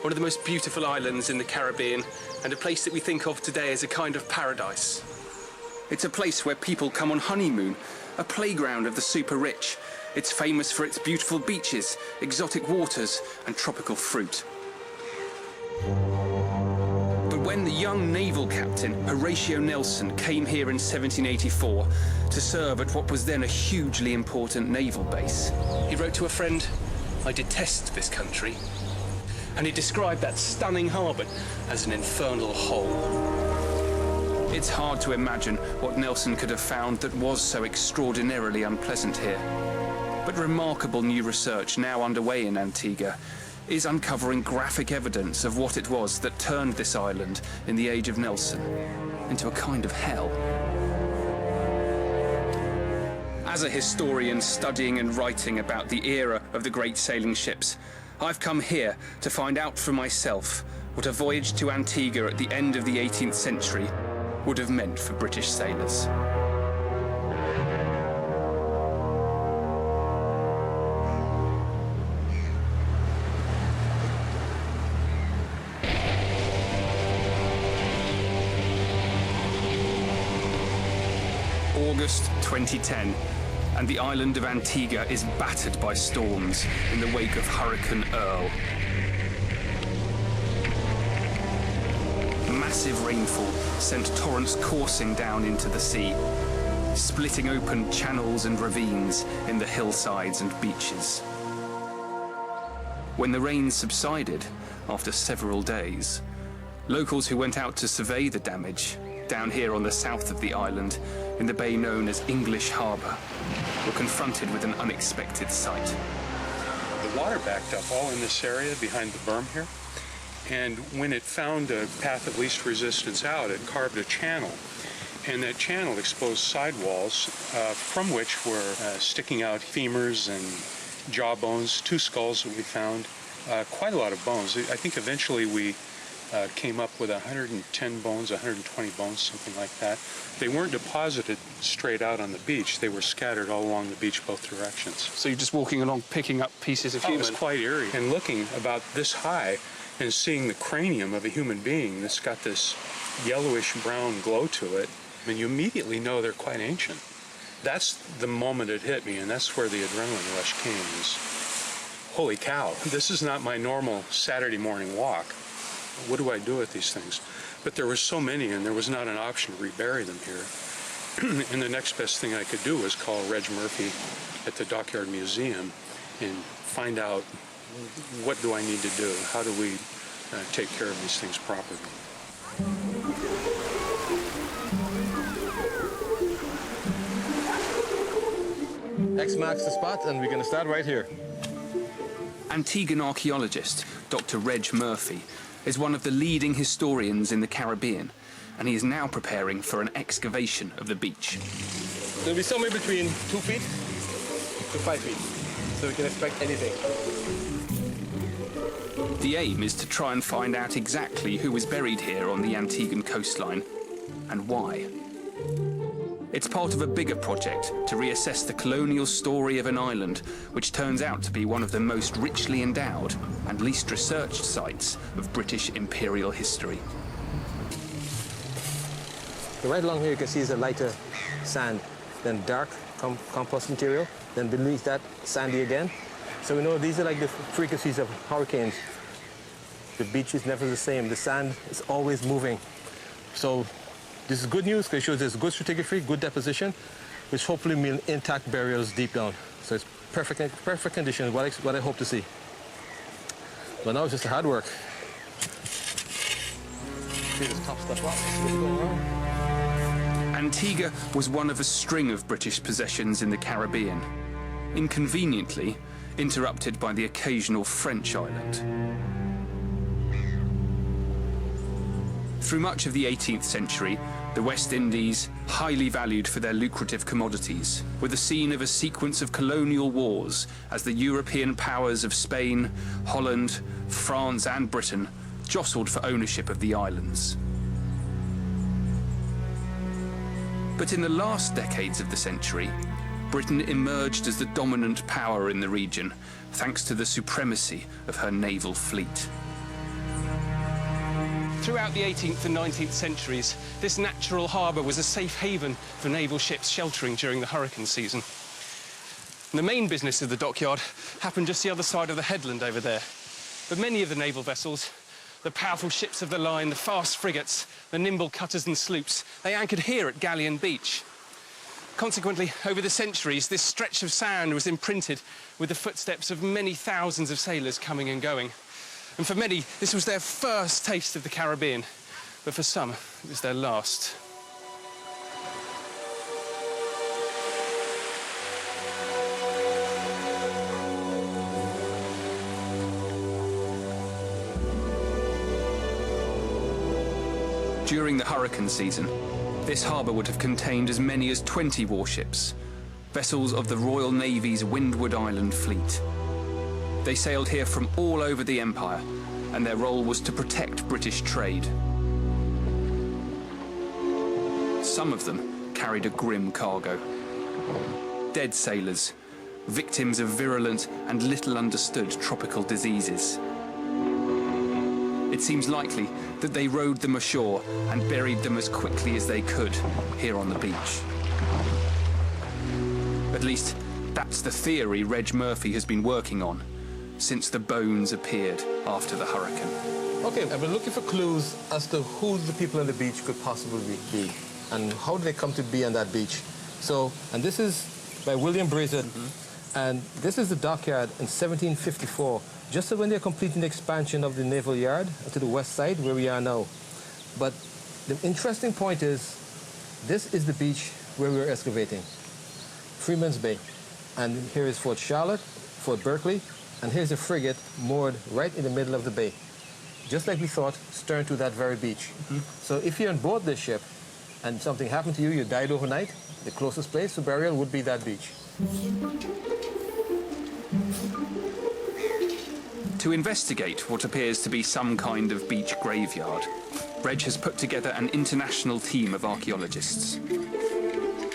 one of the most beautiful islands in the Caribbean, and a place that we think of today as a kind of paradise. It's a place where people come on honeymoon, a playground of the super rich. It's famous for its beautiful beaches, exotic waters, and tropical fruit. But when the young naval captain Horatio Nelson came here in 1784 to serve at what was then a hugely important naval base, he wrote to a friend, "I detest this country," and he described that stunning harbour as an infernal hole. It's hard to imagine what Nelson could have found that was so extraordinarily unpleasant here. But remarkable new research now underway in Antigua is uncovering graphic evidence of what it was that turned this island in the age of Nelson into a kind of hell. As a historian studying and writing about the era of the great sailing ships, I've come here to find out for myself what a voyage to Antigua at the end of the 18th century would have meant for British sailors. August 2010, and the island of Antigua is battered by storms in the wake of Hurricane Earl. Massive rainfall sent torrents coursing down into the sea, splitting open channels and ravines in the hillsides and beaches. When the rain subsided after several days, locals who went out to survey the damage down here on the south of the island, in the bay known as English Harbour, were confronted with an unexpected sight. The water backed up all in this area behind the berm here, and when it found a path of least resistance out, it carved a channel, and that channel exposed sidewalls from which were sticking out femurs and jaw bones, 2 skulls that we found, quite a lot of bones. I think eventually we came up with 110 bones, 120 bones, something like that. They weren't deposited straight out on the beach. They were scattered all along the beach both directions. So you're just walking along picking up pieces of human? It was quite eerie. And looking about this high and seeing the cranium of a human being that's got this yellowish brown glow to it, I mean, you immediately know they're quite ancient. That's the moment it hit me, and that's where the adrenaline rush came, is, holy cow, this is not my normal Saturday morning walk. What do I do with these things? But there were so many, and there was not an option to rebury them here. And the next best thing I could do was call Reg Murphy at the Dockyard Museum and find out, what do I need to do? How do we take care of these things properly? X marks the spot, and we're going to start right here. Antiguan archaeologist Dr. Reg Murphy is one of the leading historians in the Caribbean, and he is now preparing for an excavation of the beach. It'll be somewhere between 2 feet to 5 feet, so we can expect anything. The aim is to try and find out exactly who was buried here on the Antiguan coastline and why. It's part of a bigger project to reassess the colonial story of an island, which turns out to be one of the most richly endowed and least researched sites of British imperial history. So right along here you can see is a lighter sand, then dark compost material, then beneath that sandy again. So we know these are like the frequencies of hurricanes. The beach is never the same. The sand is always moving. So this is good news because it shows there's good stratigraphy, good deposition, which hopefully mean intact burials deep down. So it's perfect condition, what I hope to see. But now it's just hard work. See this top stuff up. What's going on? Antigua was one of a string of British possessions in the Caribbean, inconveniently interrupted by the occasional French island. Through much of the 18th century, the West Indies, highly valued for their lucrative commodities, were the scene of a sequence of colonial wars as the European powers of Spain, Holland, France and Britain jostled for ownership of the islands. But in the last decades of the century, Britain emerged as the dominant power in the region, thanks to the supremacy of her naval fleet. Throughout the 18th and 19th centuries, this natural harbour was a safe haven for naval ships sheltering during the hurricane season. And the main business of the dockyard happened just the other side of the headland over there. But many of the naval vessels, the powerful ships of the line, the fast frigates, the nimble cutters and sloops, they anchored here at Galleon Beach. Consequently, over the centuries, this stretch of sand was imprinted with the footsteps of many thousands of sailors coming and going. And for many, this was their first taste of the Caribbean, but for some, it was their last. During the hurricane season, this harbour would have contained as many as 20 warships, vessels of the Royal Navy's Windward Island fleet. They sailed here from all over the Empire, and their role was to protect British trade. Some of them carried a grim cargo. Dead sailors, victims of virulent and little understood tropical diseases. It seems likely that they rowed them ashore and buried them as quickly as they could here on the beach. At least, that's the theory Reg Murphy has been working on since the bones appeared after the hurricane. Okay, I've been looking for clues as to who the people on the beach could possibly be and how did they come to be on that beach. So, and this is by William Brazen, and this is the dockyard in 1754, just when they're completing the expansion of the naval yard to the west side where we are now. But the interesting point is, this is the beach where we're excavating, Freeman's Bay. And here is Fort Charlotte, Fort Berkeley, and here's a frigate moored right in the middle of the bay. Just like we thought, stern to that very beach. So if you're on board this ship and something happened to you, you died overnight, the closest place for burial would be that beach. To investigate what appears to be some kind of beach graveyard, Reg has put together an international team of archaeologists.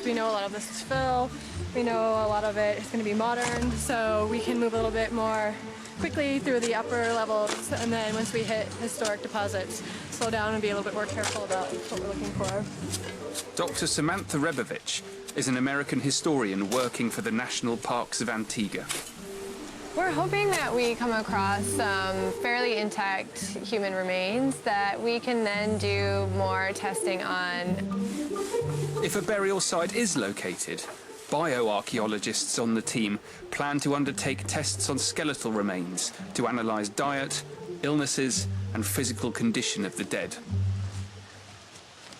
We know a lot of this is fill. We know a lot of it is going to be modern, so we can move a little bit more quickly through the upper levels, and then once we hit historic deposits, slow down and be a little bit more careful about what we're looking for. Dr. Samantha Rebovich is an American historian working for the National Parks of Antigua. We're hoping that we come across some fairly intact human remains that we can then do more testing on. If a burial site is located, bioarchaeologists on the team plan to undertake tests on skeletal remains to analyse diet, illnesses and physical condition of the dead.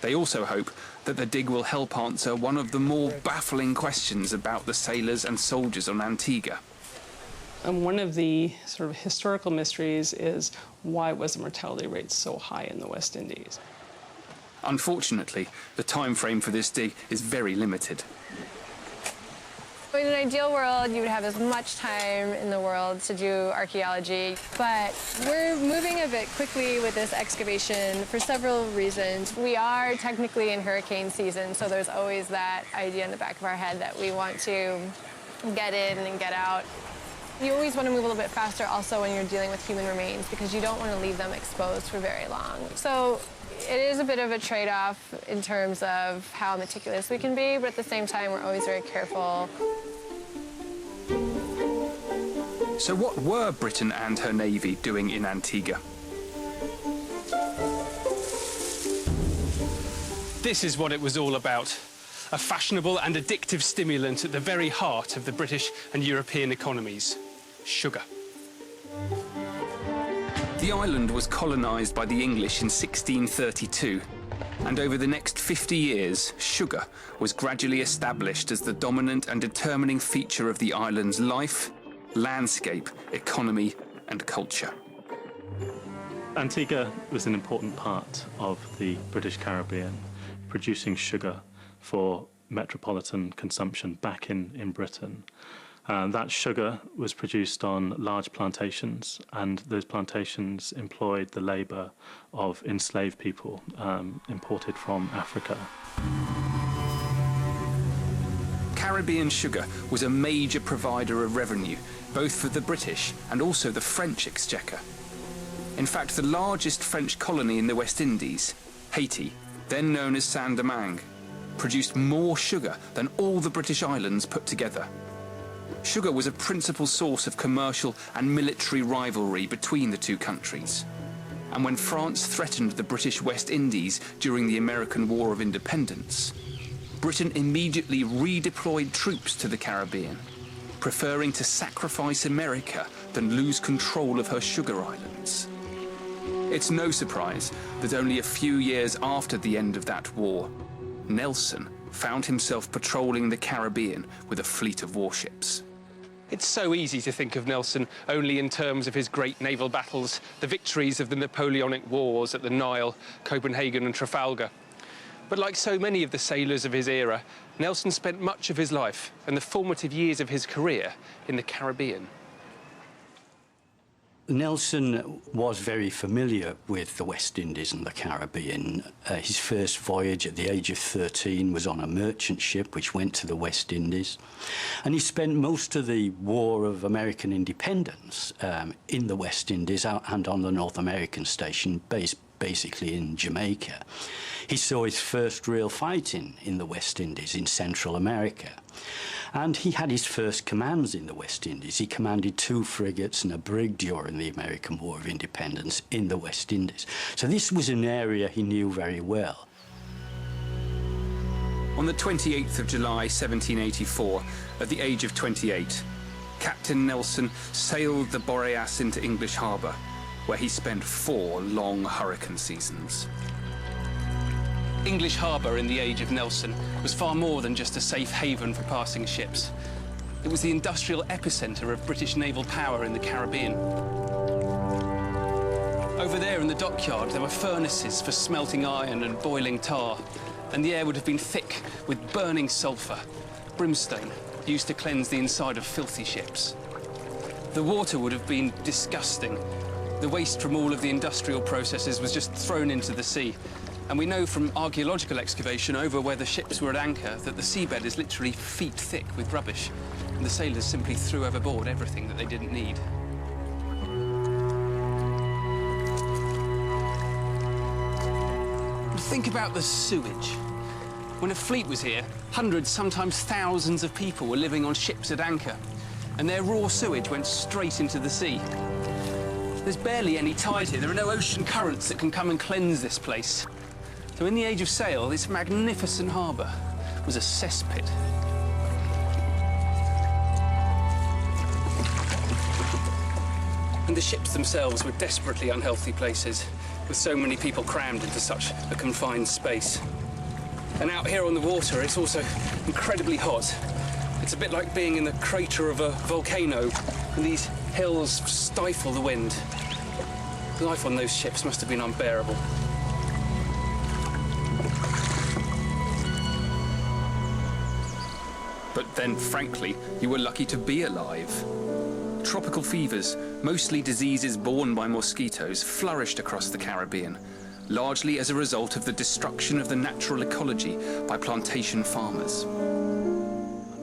They also hope that the dig will help answer one of the more baffling questions about the sailors and soldiers on Antigua. And one of the sort of historical mysteries is why was the mortality rate so high in the West Indies? Unfortunately, the time frame for this dig is very limited. In an ideal world, you would have as much time in the world to do archaeology, but We're moving a bit quickly with this excavation for several reasons. we are technically in hurricane season, so there's always that idea in the back of our head that we want to get in and get out. You always want to move a little bit faster also when you're dealing with human remains because you don't want to leave them exposed for very long. So it is a bit of a trade-off in terms of how meticulous we can be, but at the same time, we're always very careful. So what were Britain and her navy doing in Antigua? This is what it was all about. A fashionable and addictive stimulant at the very heart of the British and European economies. Sugar. The island was colonised by the English in 1632, and over the next 50 years, sugar was gradually established as the dominant and determining feature of the island's life, landscape, economy and culture. Antigua was an important part of the British Caribbean, producing sugar for metropolitan consumption back in Britain. That sugar was produced on large plantations, and those plantations employed the labour of enslaved people imported from Africa. Caribbean sugar was a major provider of revenue, both for the British and also the French exchequer. In fact, the largest French colony in the West Indies, Haiti, then known as Saint-Domingue, produced more sugar than all the British islands put together. Sugar was a principal source of commercial and military rivalry between the two countries. And when France threatened the British West Indies during the American War of Independence, Britain immediately redeployed troops to the Caribbean, preferring to sacrifice America than lose control of her sugar islands. It's no surprise that only a few years after the end of that war, Nelson found himself patrolling the Caribbean with a fleet of warships. It's so easy to think of Nelson only in terms of his great naval battles, the victories of the Napoleonic Wars at the Nile, Copenhagen and Trafalgar. But like so many of the sailors of his era, Nelson spent much of his life and the formative years of his career in the Caribbean. Nelson was very familiar with the West Indies and the Caribbean. His first voyage at the age of 13 was on a merchant ship which went to the West Indies. And he spent most of the War of American Independence in the West Indies and on the North American station, based basically in Jamaica. He saw his first real fighting in the West Indies in Central America. And he had his first commands in the West Indies. He commanded 2 frigates and a brig during the American War of Independence in the West Indies. So this was an area he knew very well. On the 28th of July 1784, at the age of 28, Captain Nelson sailed the Boreas into English Harbour, where he spent 4 long hurricane seasons. English Harbour in the age of Nelson was far more than just a safe haven for passing ships. It was the industrial epicentre of British naval power in the Caribbean. Over there in the dockyard, there were furnaces for smelting iron and boiling tar, and the air would have been thick with burning sulphur, brimstone, used to cleanse the inside of filthy ships. The water would have been disgusting. The waste from all of the industrial processes was just thrown into the sea. And we know from archaeological excavation over where the ships were at anchor that the seabed is literally feet thick with rubbish. And the sailors simply threw overboard everything that they didn't need. Think about the sewage. When a fleet was here, hundreds, sometimes thousands of people were living on ships at anchor, and their raw sewage went straight into the sea. There's barely any tide here. There are no ocean currents that can come and cleanse this place. So in the age of sail, this magnificent harbour was a cesspit. And the ships themselves were desperately unhealthy places, with so many people crammed into such a confined space. And out here on the water, it's also incredibly hot. It's a bit like being in the crater of a volcano, and these hills stifle the wind. Life on those ships must have been unbearable. But then, frankly, you were lucky to be alive. Tropical fevers, mostly diseases borne by mosquitoes, flourished across the Caribbean, largely as a result of the destruction of the natural ecology by plantation farmers.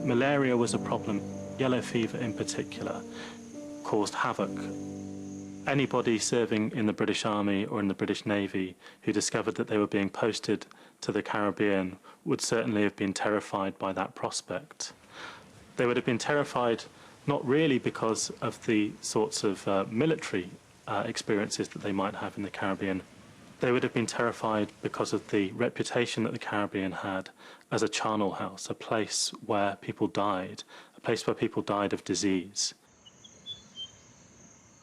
Malaria was a problem. Yellow fever in particular caused havoc. Anybody serving in the British Army or in the British Navy who discovered that they were being posted to the Caribbean would certainly have been terrified by that prospect. They would have been terrified not really because of the sorts of military experiences that they might have in the Caribbean. They would have been terrified because of the reputation that the Caribbean had as a charnel house, a place where people died, a place where people died of disease.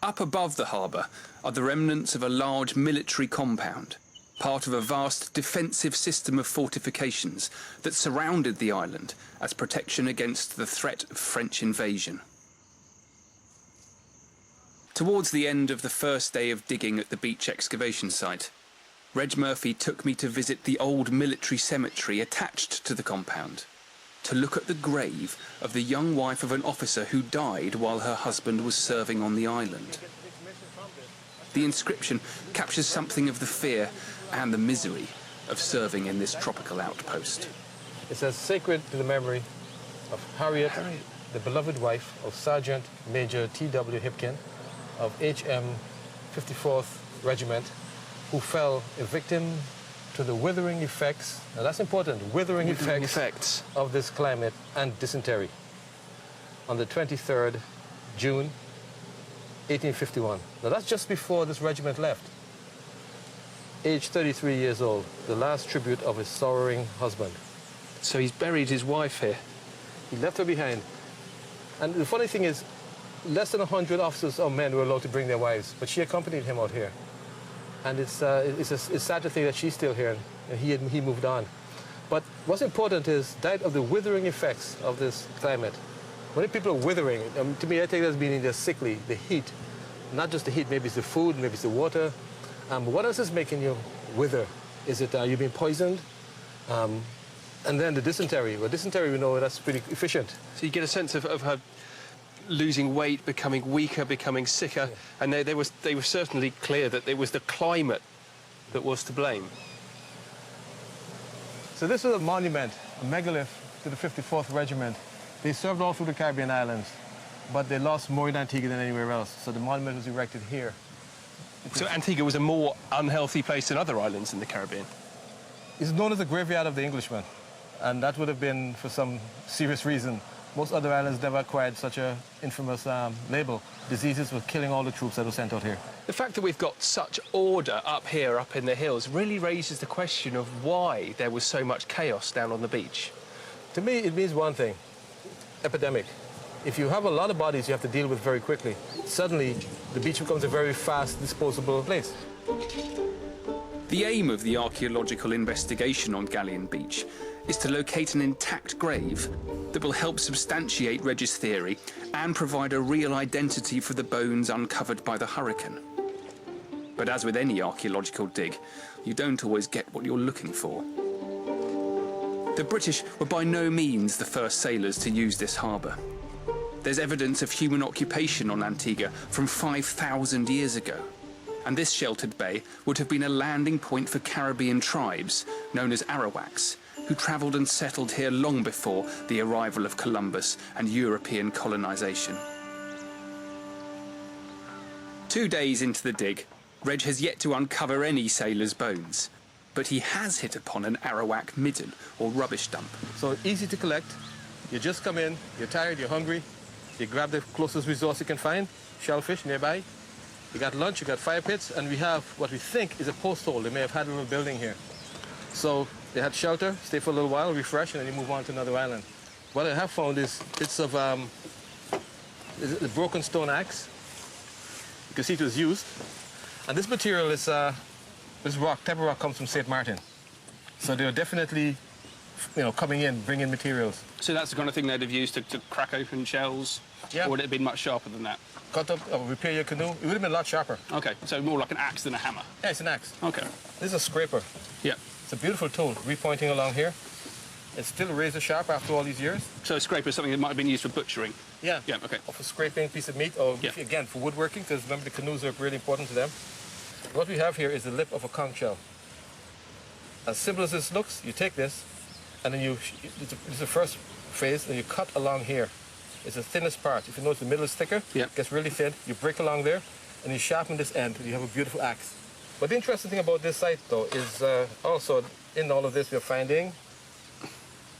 Up above the harbour are the remnants of a large military compound, part of a vast defensive system of fortifications that surrounded the island as protection against the threat of French invasion. Towards the end of the first day of digging at the beach excavation site, Reg Murphy took me to visit the old military cemetery attached to the compound, to look at the grave of the young wife of an officer who died while her husband was serving on the island. The inscription captures something of the fear and the misery of serving in this tropical outpost. It says, "Sacred to the memory of Harriet, the beloved wife of Sergeant Major T.W. Hipkin of HM 54th Regiment, who fell a victim to the withering effects, now that's important, withering effects of this climate and dysentery on the 23rd June 1851. Now that's just before this regiment left. Age 33 years old, the last tribute of his sorrowing husband. So he's buried his wife here. He left her behind. And the funny thing is, less than 100 officers or men were allowed to bring their wives, but she accompanied him out here. And it's sad to think that she's still here, and he moved on. But what's important is died of the withering effects of this climate. When people are withering, to me, I take that as meaning they're sickly, the heat. Not just the heat, maybe it's the food, maybe it's the water. What else is making you wither? Is it you've been poisoned? And then the dysentery. Well, dysentery, we know that's pretty efficient. So you get a sense of her losing weight, becoming weaker, becoming sicker, and they were certainly clear that it was the climate that was to blame. So this is a monument, a megalith to the 54th Regiment. They served all through the Caribbean islands, but they lost more in Antigua than anywhere else. So the monument was erected here. So Antigua was a more unhealthy place than other islands in the Caribbean? It's known as the graveyard of the Englishmen, and that would have been for some serious reason. Most other islands never acquired such an infamous label. Diseases were killing all the troops that were sent out here. The fact that we've got such order up here, up in the hills, really raises the question of why there was so much chaos down on the beach. To me, it means one thing, epidemic. If you have a lot of bodies you have to deal with very quickly, suddenly the beach becomes a very fast, disposable place. The aim of the archaeological investigation on Galleon Beach is to locate an intact grave that will help substantiate Reg's theory and provide a real identity for the bones uncovered by the hurricane. But as with any archaeological dig, you don't always get what you're looking for. The British were by no means the first sailors to use this harbour. There's evidence of human occupation on Antigua from 5,000 years ago. And this sheltered bay would have been a landing point for Caribbean tribes known as Arawaks, who travelled and settled here long before the arrival of Columbus and European colonisation. 2 days into the dig, Reg has yet to uncover any sailor's bones, but he has hit upon an Arawak midden, or rubbish dump. So easy to collect. You just come in, you're tired, you're hungry, you grab the closest resource you can find, shellfish nearby. You got lunch, you got fire pits, and we have what we think is a post hole. They may have had a little building here. So they had shelter, stay for a little while, refresh, and then you move on to another island. What I have found is bits of the broken stone axe. You can see it was used. And this material is, this rock, type of rock comes from St. Martin. So they're definitely, coming in, bringing materials. So that's the kind of thing they'd have used to crack open shells? Yeah. Or would it have been much sharper than that? Cut up, repair your canoe. It would have been a lot sharper. OK, so more like an axe than a hammer? Yeah, it's an axe. OK. This is a scraper. Yeah. It's a beautiful tool, repointing along here. It's still razor sharp after all these years. So a scraper is something that might have been used for butchering? Yeah. Yeah, OK. Or for scraping a piece of meat, or again, for woodworking, because remember the canoes are really important to them. What we have here is the lip of a conch shell. As simple as this looks, you take this, and then it's the first phase, and you cut along here. It's the thinnest part. If you notice the middle is thicker, it gets really thin. You break along there, and you sharpen this end, and you have a beautiful axe. But the interesting thing about this site, though, is also in all of this we're finding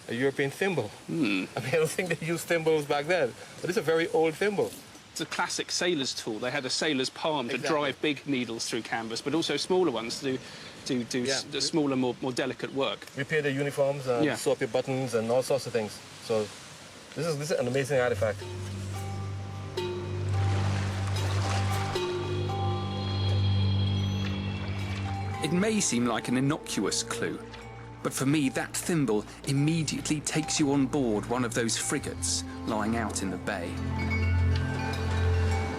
a European thimble. I mean, I don't think they used thimbles back then, but it's a very old thimble. It's a classic sailor's tool. They had a sailor's palm to drive big needles through canvas, but also smaller ones to do the smaller, more delicate work. Repair their uniforms, sew up your buttons, and all sorts of things. So this is an amazing artifact. It may seem like an innocuous clue, but for me that thimble immediately takes you on board one of those frigates lying out in the bay.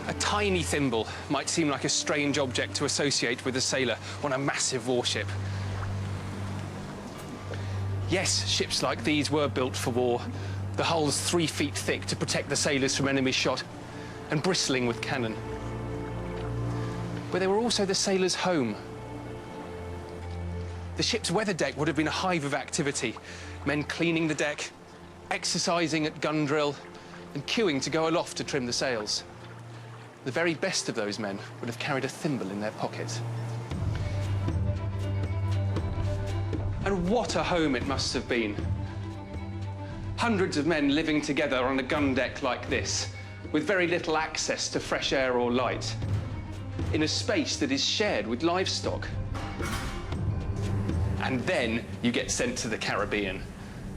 A tiny thimble might seem like a strange object to associate with a sailor on a massive warship. Yes, ships like these were built for war, the hulls 3 feet thick to protect the sailors from enemy shot, and bristling with cannon. But they were also the sailors' home. The ship's weather deck would have been a hive of activity, men cleaning the deck, exercising at gun drill, and queuing to go aloft to trim the sails. The very best of those men would have carried a thimble in their pocket. And what a home it must have been. Hundreds of men living together on a gun deck like this, with very little access to fresh air or light, in a space that is shared with livestock. And then you get sent to the Caribbean,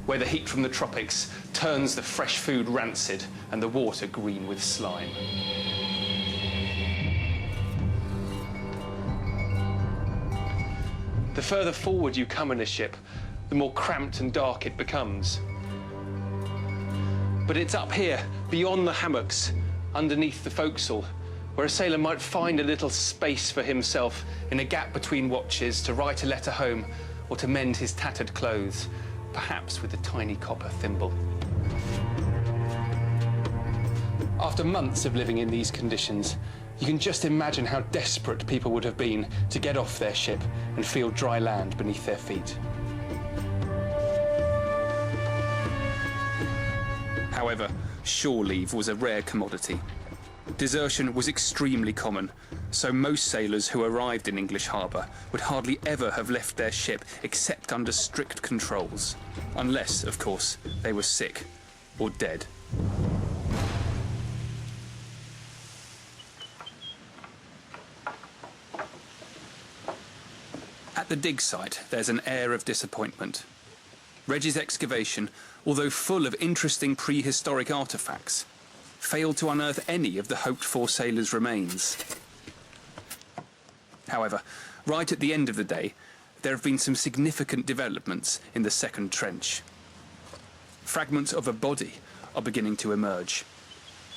where the heat from the tropics turns the fresh food rancid and the water green with slime. The further forward you come in a ship, the more cramped and dark it becomes. But it's up here, beyond the hammocks, underneath the forecastle, where a sailor might find a little space for himself in a gap between watches to write a letter home or to mend his tattered clothes, perhaps with a tiny copper thimble. After months of living in these conditions, you can just imagine how desperate people would have been to get off their ship and feel dry land beneath their feet. However, shore leave was a rare commodity. Desertion was extremely common, so most sailors who arrived in English Harbour would hardly ever have left their ship except under strict controls. Unless, of course, they were sick or dead. At the dig site, there's an air of disappointment. Reggie's excavation, although full of interesting prehistoric artefacts, failed to unearth any of the hoped-for sailors' remains. However, right at the end of the day, there have been some significant developments in the second trench. Fragments of a body are beginning to emerge.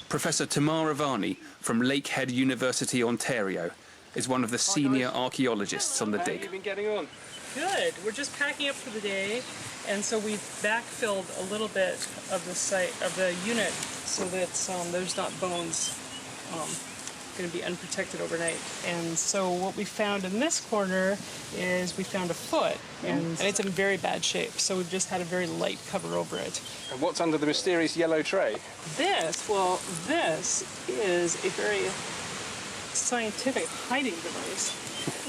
Professor Tamara Varney from Lakehead University, Ontario, is one of the senior archaeologists on the dig. How have you been getting on? Good. We're just packing up for the day, and so we backfilled a little bit of the site of the unit so that there's not bones going to be unprotected overnight. And so what we found in this corner is we found a foot, and it's in very bad shape. So we've just had a very light cover over it. And what's under the mysterious yellow tray? This is a very scientific hiding device,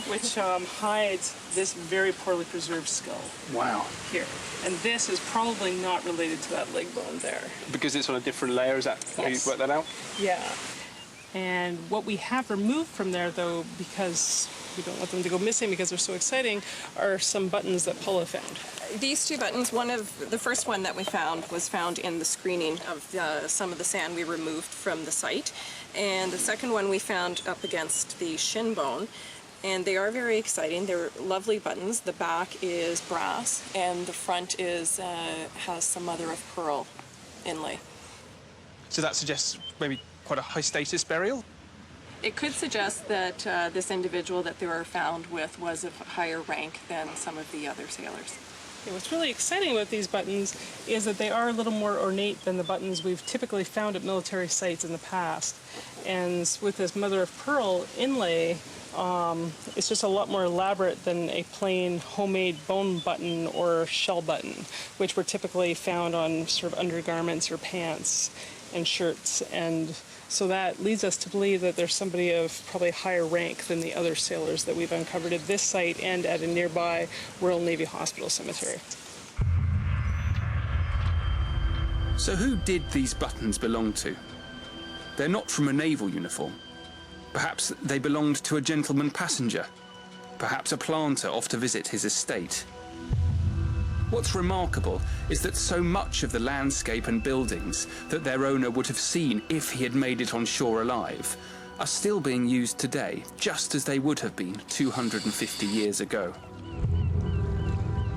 which hides this very poorly preserved skull. Wow. Here. And this is probably not related to that leg bone there. Because it's on a different layer, is that how you work that out? Yeah. And what we have removed from there, though, because we don't want them to go missing because they're so exciting, are some buttons that Paula found. These two buttons, the first one that we found was found in the screening of some of the sand we removed from the site. And the second one we found up against the shin bone. And they are very exciting. They're lovely buttons. The back is brass, and the front is has some mother of pearl inlay. So that suggests maybe quite a high-status burial? It could suggest that this individual that they were found with was of higher rank than some of the other sailors. And what's really exciting about these buttons is that they are a little more ornate than the buttons we've typically found at military sites in the past. And with this mother of pearl inlay, it's just a lot more elaborate than a plain homemade bone button or shell button, which were typically found on sort of undergarments or pants and shirts. And so that leads us to believe that there's somebody of probably higher rank than the other sailors that we've uncovered at this site and at a nearby Royal Navy Hospital cemetery. So who did these buttons belong to? They're not from a naval uniform. Perhaps they belonged to a gentleman passenger. Perhaps a planter off to visit his estate. What's remarkable is that so much of the landscape and buildings that their owner would have seen if he had made it on shore alive are still being used today, just as they would have been 250 years ago.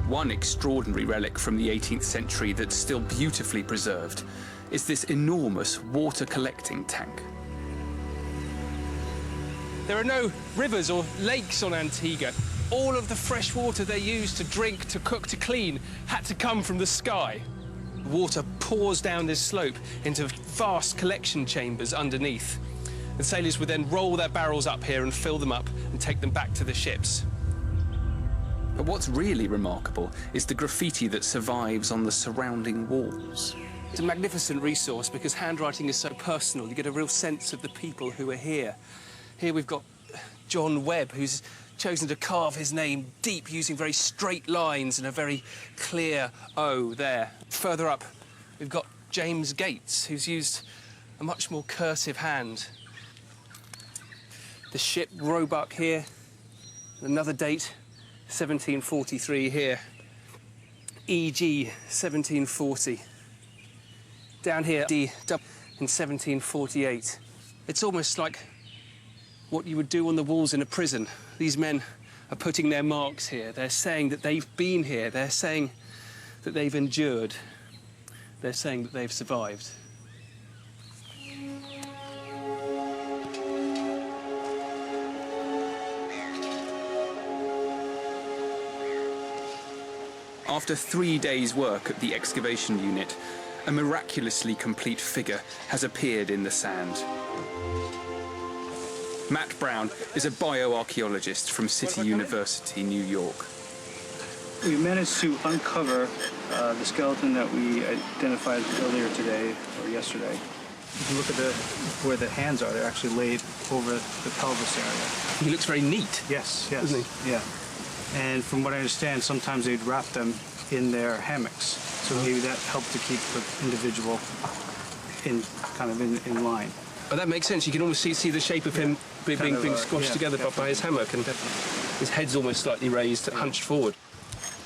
One extraordinary relic from the 18th century that's still beautifully preserved is this enormous water collecting tank. There are no rivers or lakes on Antigua. All of the fresh water they use to drink, to cook, to clean had to come from the sky. Water pours down this slope into vast collection chambers underneath. And sailors would then roll their barrels up here and fill them up and take them back to the ships. But what's really remarkable is the graffiti that survives on the surrounding walls. It's a magnificent resource because handwriting is so personal. You get a real sense of the people who are here. Here we've got John Webb, who's chosen to carve his name deep using very straight lines and a very clear O there. Further up, we've got James Gates, who's used a much more cursive hand. The ship Roebuck here, another date, 1743 here. E.G. 1740. Down here, D. in 1748. It's almost like what you would do on the walls in a prison. These men are putting their marks here. They're saying that they've been here. They're saying that they've endured. They're saying that they've survived. After 3 days' work at the excavation unit, a miraculously complete figure has appeared in the sand. Matt Brown is a bioarchaeologist from City University, New York. We managed to uncover the skeleton that we identified earlier today, or yesterday. If you look at where the hands are, they're actually laid over the pelvis area. He looks very neat. Yes, doesn't he? Yeah. And from what I understand, sometimes they'd wrap them in their hammocks. So maybe that helped to keep the individual in line. Oh, that makes sense. You can almost see the shape of him being squashed together by his hammock, and his head's almost slightly raised, hunched forward.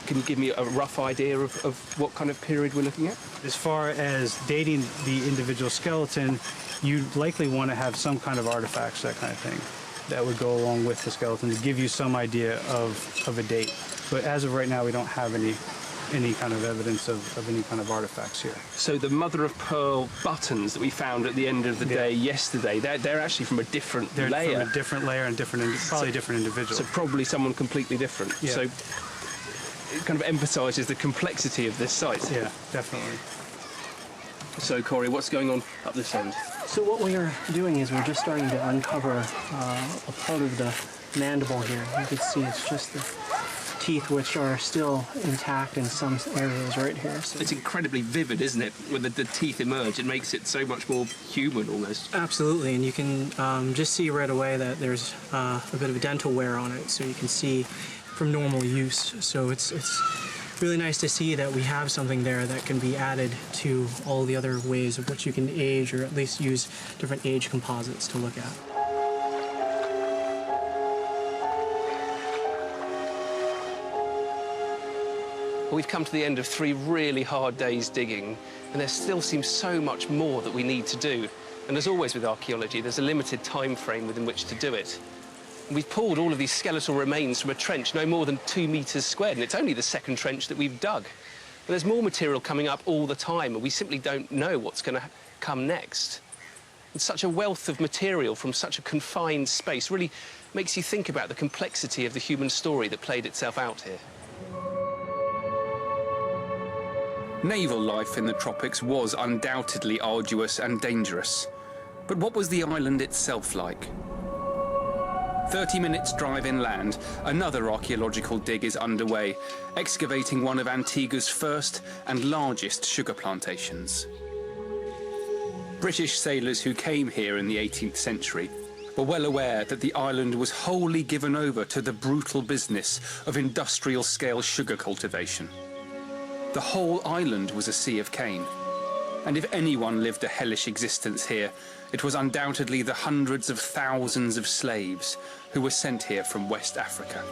Can you give me a rough idea of what kind of period we're looking at? As far as dating the individual skeleton, you'd likely want to have some kind of artifacts, that kind of thing, that would go along with the skeleton to give you some idea of a date. But as of right now, we don't have any kind of evidence of any kind of artifacts here. So the mother-of-pearl buttons that we found at the end of the day yesterday, they're actually from a different layer. They're from a different layer and probably a different individual. So probably someone completely different. Yeah. So it kind of emphasises the complexity of this site. Yeah, definitely. So, Corey, what's going on up this end? So what we are doing is we're just starting to uncover a part of the mandible here. You can see it's just the teeth, which are still intact in some areas right here. So it's incredibly vivid, isn't it? When the teeth emerge, it makes it so much more human, almost. Absolutely, and you can just see right away that there's a bit of dental wear on it, so you can see from normal use. So it's really nice to see that we have something there that can be added to all the other ways of which you can age, or at least use different age composites to look at. We've come to the end of 3 really hard days digging, and there still seems so much more that we need to do. And as always with archaeology, there's a limited time frame within which to do it. And we've pulled all of these skeletal remains from a trench no more than 2 meters squared, and it's only the second trench that we've dug. But there's more material coming up all the time, and we simply don't know what's going to come next. And such a wealth of material from such a confined space really makes you think about the complexity of the human story that played itself out here. Naval life in the tropics was undoubtedly arduous and dangerous. But what was the island itself like? 30 minutes drive inland, another archaeological dig is underway, excavating one of Antigua's first and largest sugar plantations. British sailors who came here in the 18th century were well aware that the island was wholly given over to the brutal business of industrial-scale sugar cultivation. The whole island was a sea of cane. And if anyone lived a hellish existence here, it was undoubtedly the hundreds of thousands of slaves who were sent here from West Africa.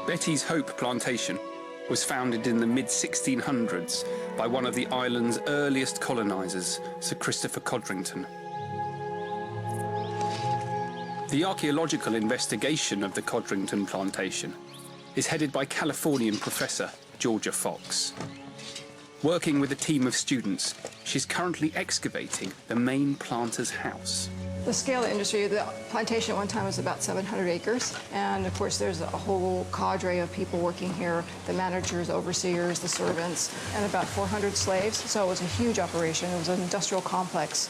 Betty's Hope Plantation was founded in the mid-1600s by one of the island's earliest colonizers, Sir Christopher Codrington. The archaeological investigation of the Codrington plantation is headed by Californian professor Georgia Fox. Working with a team of students, she's currently excavating the main planter's house. The scale of the industry, the plantation at one time was about 700 acres. And of course, there's a whole cadre of people working here, the managers, overseers, the servants, and about 400 slaves. So it was a huge operation. It was an industrial complex.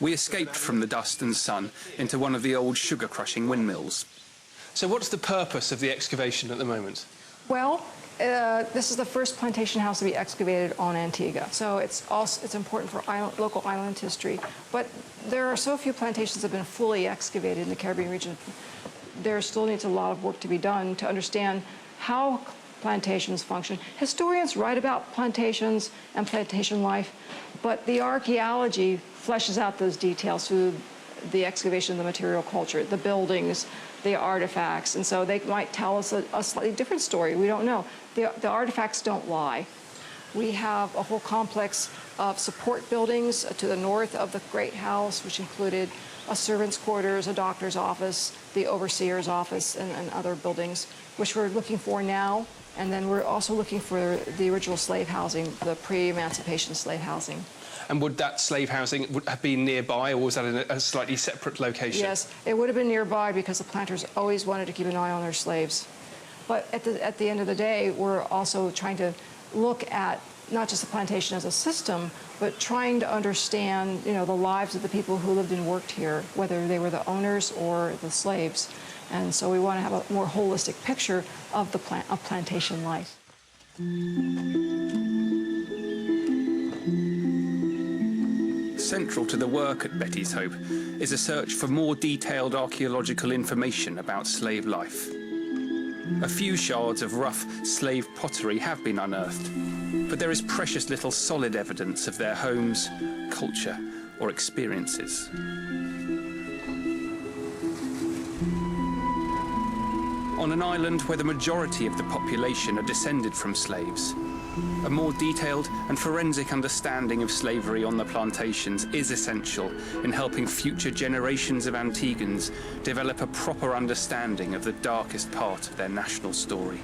We escaped from the dust and sun into one of the old sugar crushing windmills. So what's the purpose of the excavation at the moment? Well, this is the first plantation house to be excavated on Antigua, so it's important for local island history. But there are so few plantations that have been fully excavated in the Caribbean region. There still needs a lot of work to be done to understand how plantations function. Historians write about plantations and plantation life, but the archaeology fleshes out those details through the excavation of the material culture, the buildings, the artifacts, and so they might tell us a slightly different story. We don't know. The artifacts don't lie. We have a whole complex of support buildings to the north of the Great House, which included a servant's quarters, a doctor's office, the overseer's office, and other buildings, which we're looking for now. And then we're also looking for the original slave housing, the pre-emancipation slave housing. And would that slave housing have been nearby, or was that in a slightly separate location? Yes, it would have been nearby because the planters always wanted to keep an eye on their slaves. But at the end of the day, we're also trying to look at not just the plantation as a system, but trying to understand, the lives of the people who lived and worked here, whether they were the owners or the slaves. And so we want to have a more holistic picture of plantation life. Central to the work at Betty's Hope is a search for more detailed archaeological information about slave life. A few shards of rough slave pottery have been unearthed, but there is precious little solid evidence of their homes, culture, or experiences. On an island where the majority of the population are descended from slaves, a more detailed and forensic understanding of slavery on the plantations is essential in helping future generations of Antiguans develop a proper understanding of the darkest part of their national story.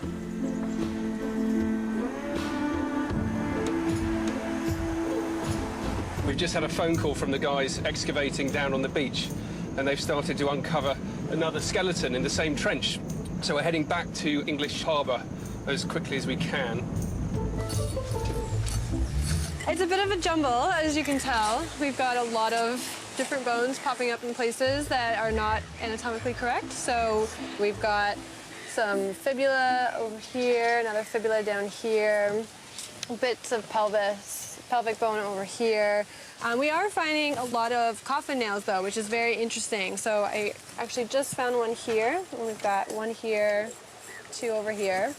We've just had a phone call from the guys excavating down on the beach, and they've started to uncover another skeleton in the same trench. So we're heading back to English Harbour as quickly as we can. It's a bit of a jumble, as you can tell. We've got a lot of different bones popping up in places that are not anatomically correct. So we've got some fibula over here, another fibula down here, bits of pelvic bone over here. We are finding a lot of coffin nails, though, which is very interesting. So I actually just found one here, and we've got one here, two over here.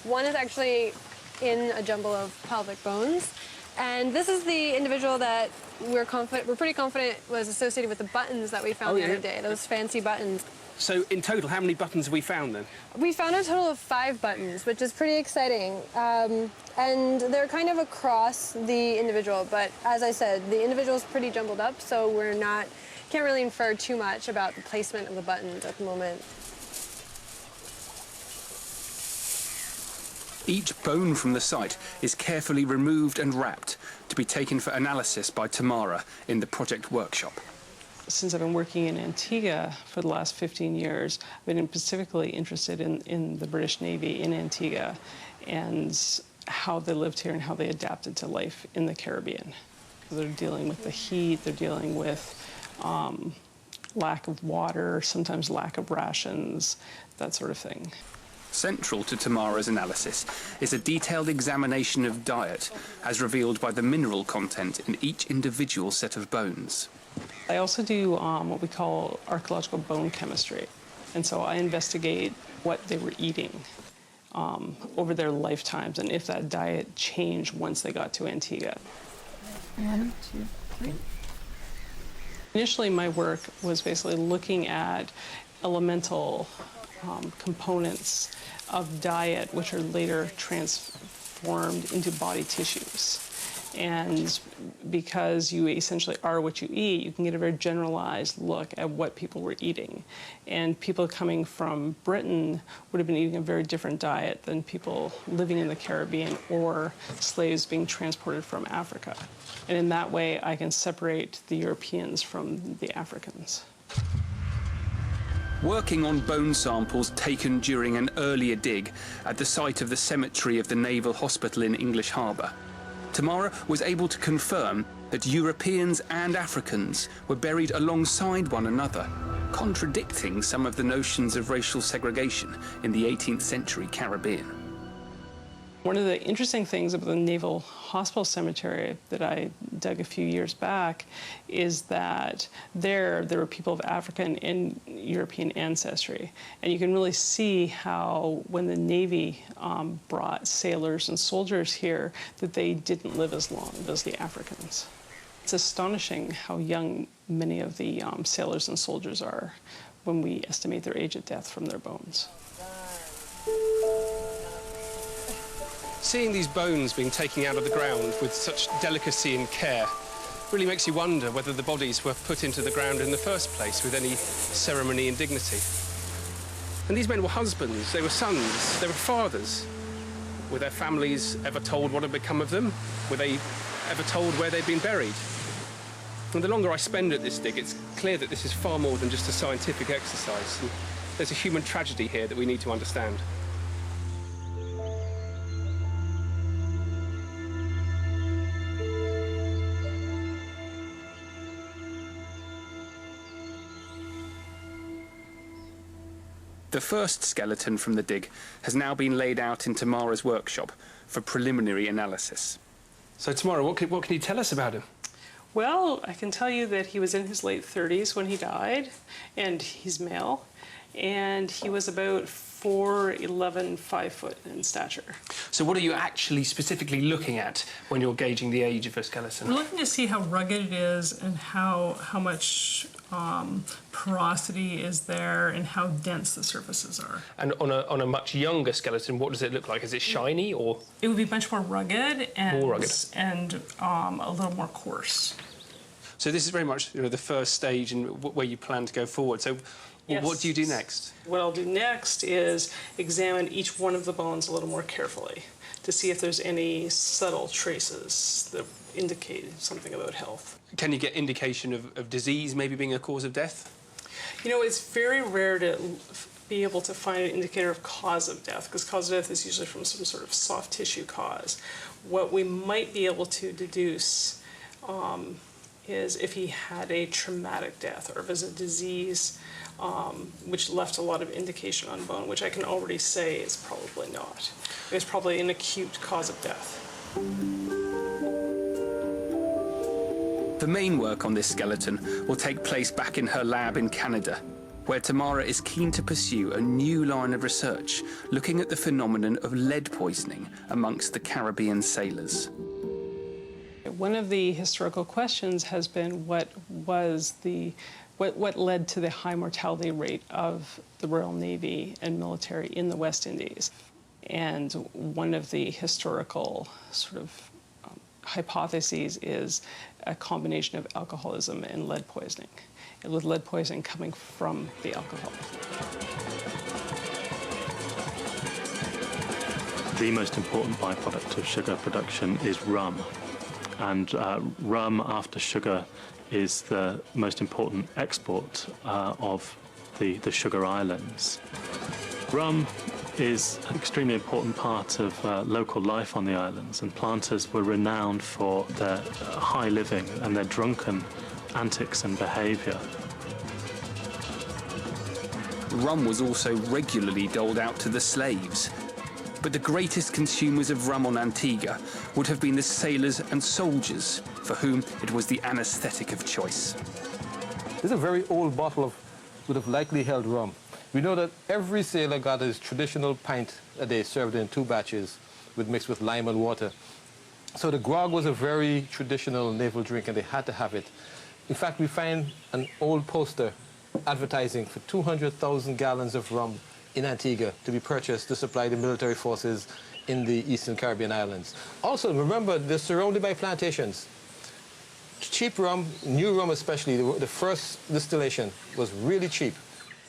One is actually in a jumble of pelvic bones. And this is the individual that we're pretty confident was associated with the buttons that we found the other day, those fancy buttons. So in total, how many buttons have we found then? We found a total of 5 buttons, which is pretty exciting. And they're kind of across the individual, but as I said, the individual is pretty jumbled up, so can't really infer too much about the placement of the buttons at the moment. Each bone from the site is carefully removed and wrapped to be taken for analysis by Tamara in the project workshop. Since I've been working in Antigua for the last 15 years, I've been specifically interested in the British Navy in Antigua and how they lived here and how they adapted to life in the Caribbean. They're dealing with the heat, they're dealing with lack of water, sometimes lack of rations, that sort of thing. Central to Tamara's analysis is a detailed examination of diet as revealed by the mineral content in each individual set of bones. I also do what we call archaeological bone chemistry. And so I investigate what they were eating over their lifetimes and if that diet changed once they got to Antigua. 1, 2, 3. Initially, my work was basically looking at elemental components of diet, which are later transformed into body tissues. And because you essentially are what you eat, you can get a very generalized look at what people were eating. And people coming from Britain would have been eating a very different diet than people living in the Caribbean or slaves being transported from Africa. And in that way, I can separate the Europeans from the Africans. Working on bone samples taken during an earlier dig at the site of the cemetery of the Naval Hospital in English Harbour, Tamara was able to confirm that Europeans and Africans were buried alongside one another, contradicting some of the notions of racial segregation in the 18th century Caribbean. One of the interesting things about the Naval Hospital Cemetery that I dug a few years back is that there were people of African and European ancestry. And you can really see how when the Navy brought sailors and soldiers here, that they didn't live as long as the Africans. It's astonishing how young many of the sailors and soldiers are when we estimate their age at death from their bones. Seeing these bones being taken out of the ground with such delicacy and care really makes you wonder whether the bodies were put into the ground in the first place with any ceremony and dignity. And these men were husbands, they were sons, they were fathers. Were their families ever told what had become of them? Were they ever told where they'd been buried? And the longer I spend at this dig, it's clear that this is far more than just a scientific exercise. And there's a human tragedy here that we need to understand. The first skeleton from the dig has now been laid out in Tamara's workshop for preliminary analysis. So Tamara, what can you tell us about him? Well, I can tell you that he was in his late 30s when he died, and he's male, and he was about 4'11", 5 foot in stature. So what are you actually specifically looking at when you're gauging the age of a skeleton? We're looking to see how rugged it is and how much porosity is there and how dense the surfaces are. And on a much younger skeleton, what does it look like? Is it shiny or? It would be much more rugged and, more rugged. And a little more coarse. So this is very much the first stage in where you plan to go forward. So yes. What do you do next? What I'll do next is examine each one of the bones a little more carefully to see if there's any subtle traces that indicate something about health. Can you get indication of disease maybe being a cause of death? You know, it's very rare to be able to find an indicator of cause of death, because cause of death is usually from some sort of soft tissue cause. What we might be able to deduce is if he had a traumatic death or if it was a disease which left a lot of indication on bone, which I can already say is probably not. It was probably an acute cause of death. The main work on this skeleton will take place back in her lab in Canada, where Tamara is keen to pursue a new line of research looking at the phenomenon of lead poisoning amongst the Caribbean sailors. One of the historical questions has been what led to the high mortality rate of the Royal Navy and military in the West Indies. And one of the historical sort of hypotheses is a combination of alcoholism and lead poisoning, and with lead poisoning coming from the alcohol. The most important byproduct of sugar production is rum. And rum, after sugar, is the most important export of the sugar islands. Rum is an extremely important part of local life on the islands, and planters were renowned for their high living and their drunken antics and behaviour. Rum was also regularly doled out to the slaves. But the greatest consumers of rum on Antigua would have been the sailors and soldiers, for whom it was the anaesthetic of choice. This is a very old bottle would have likely held rum. We know that every sailor got his traditional pint a day served in 2 batches mixed with lime and water. So the grog was a very traditional naval drink, and they had to have it. In fact, we find an old poster advertising for 200,000 gallons of rum in Antigua to be purchased to supply the military forces in the Eastern Caribbean islands. Also, remember, they're surrounded by plantations. Cheap rum, new rum especially, the first distillation was really cheap.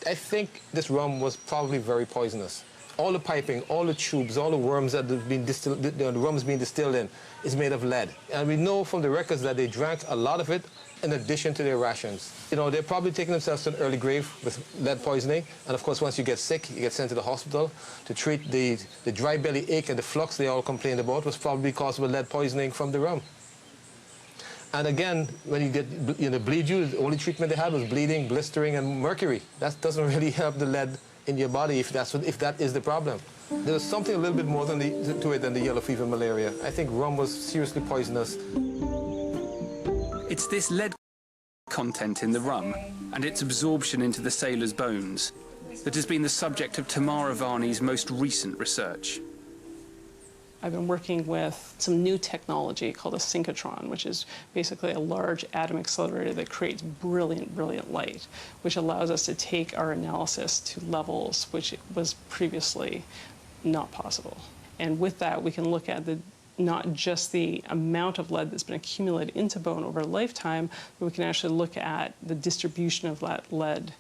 I think this rum was probably very poisonous. All the piping, all the tubes, all the worms that have been distilled, the rum's being distilled in, is made of lead. And we know from the records that they drank a lot of it in addition to their rations. You know, they're probably taking themselves to an early grave with lead poisoning. And of course, once you get sick, you get sent to the hospital to treat the dry belly ache and the flux they all complained about was probably caused by lead poisoning from the rum. And again, when you get, bleed you, the only treatment they had was bleeding, blistering, and mercury. That doesn't really help the lead in your body if that is the problem. There was something a little bit more to it than the yellow fever malaria. I think rum was seriously poisonous. It's this lead content in the rum and its absorption into the sailors' bones that has been the subject of Tamara Varney's most recent research. I've been working with some new technology called a synchrotron, which is basically a large atom accelerator that creates brilliant, brilliant light, which allows us to take our analysis to levels which was previously not possible. And with that, we can look at not just the amount of lead that's been accumulated into bone over a lifetime, but we can actually look at the distribution of that lead